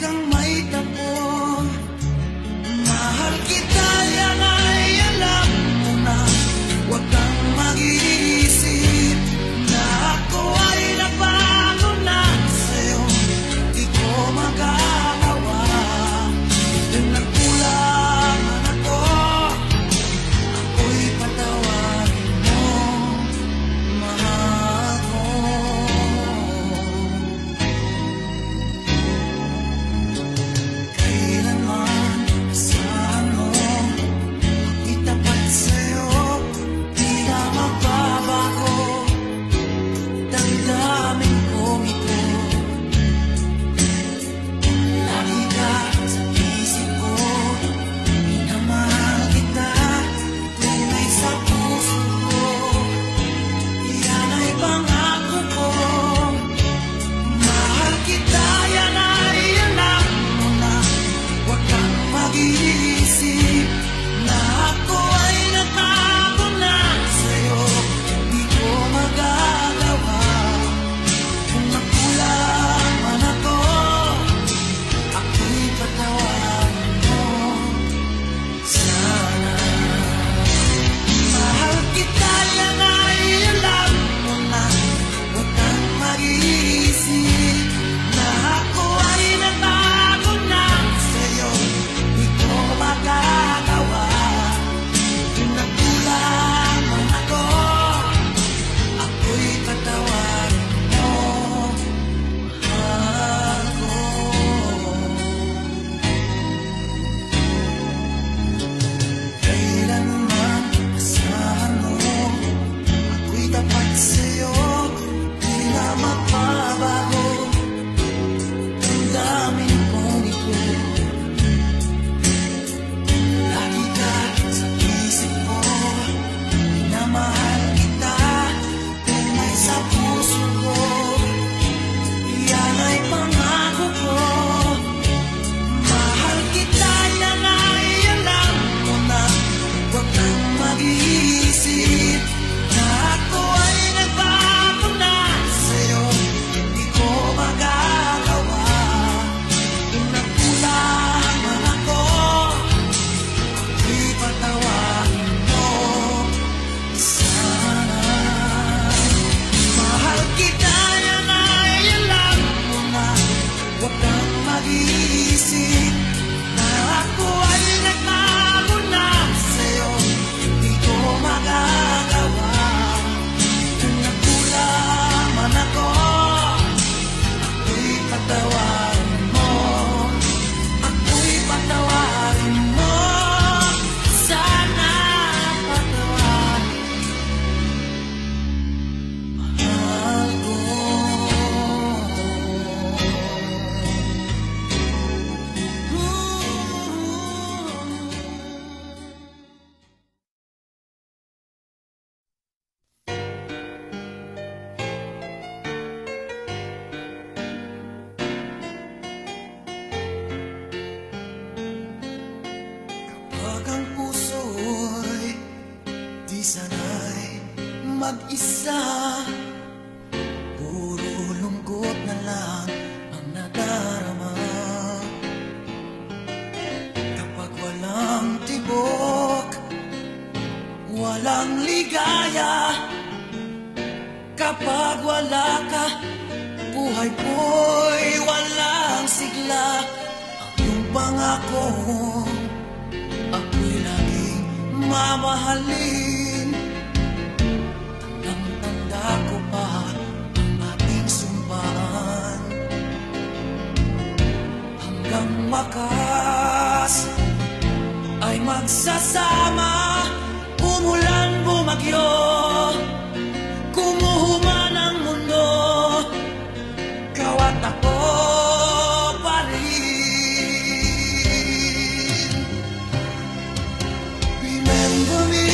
kang may tapo. Mahal kita, yan ay alam mo na. Huwag kang mag-iisip na ako ay nabago na sa'yo. Di ko magagawa yung nagkulang man ako. Ako'y patawarin mo, mahal ko. Kailanman asahan mo, itapat sa'yo, di na magbabago. Damdamin kong ito, lagi ka sa isip ko. Minamahal kita, tunay sa puso ko. Yan ay pangako ko. Mahal kita, yan ay alam mo na. Huwag kang mag-iisip na ako ay natago na sa'yo. Di ko magagawa kung nagkulang man ako. Ako'y patawarin mo sana. Mahal kita, yan ay alam mo na. Huwag kang mag-iisip na ako ay natago na sa'yo. Di ko magagawa kung nagkulang man ako. Ako'y patawarin mo, mahal ko. Kailanman asahan mo, ako'y tapat sa'yo, di na magbabago. Damdamin kong ito, lagi ka sa isip ko. Minamahal kita, tunay sa puso ko. Yan ay pangako ko. Mahal kita, yan ay alam mo na. Huwag kang mag-iisip na ako ay nagbago na sa'yo. Di ko magagawa kung nagkulang man ako. Ako'y patawarin mo sana. Mahal kita, yan ay alam mo na. Huwag kang mag-iisip na ako ay nagbago na sa'yo. Di ko magagawa kung nagkulang man ako. Ako'y patawarin mo, ako'y patawarin mo sana. Patawarin, mahal ko. Kapag ang puso'y di sanay mag-isa, puro lungkot na lang ang nadarama. Kapag walang tibok, walang ligaya. Kapag wala ka, buhay ko'y walang sigla. Ang iyong pangako, ako'y laging mamahalin. Tandang-tanda ko pa ang ating sumpaan. Hanggang wakas ay magsasama. Umulan, bumagyo, kumuhuman ang mundo, ikaw at ako pa rin. Remember me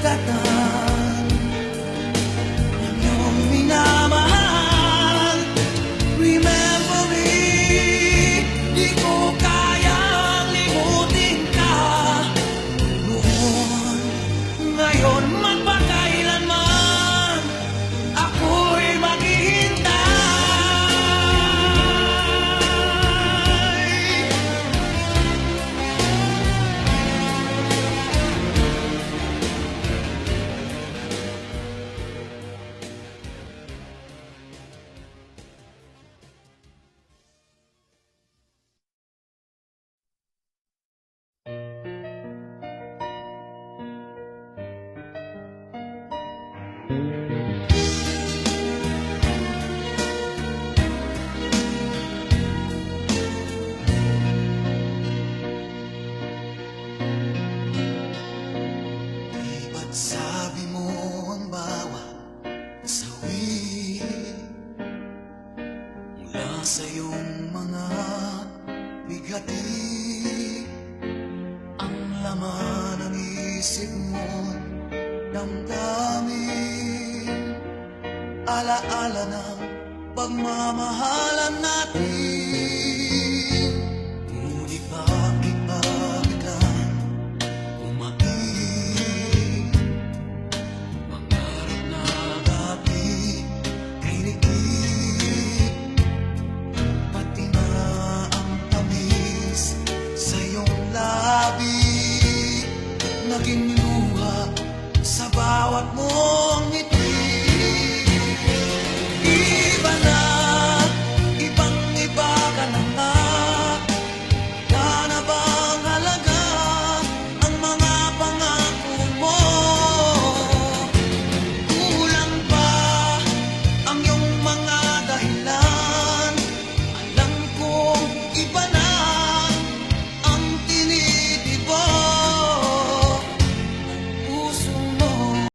karagatan ng iyong minamahal. Remember me, di ko kayang limutin ka noon, ngayon, magpakailanman ako'y maghihintay. Di ba't sabi mo ang bawat sawi mula sa iyong mga bigati, ang laman ng isip mo, damdamin, alaala ng pagmamahalan natin.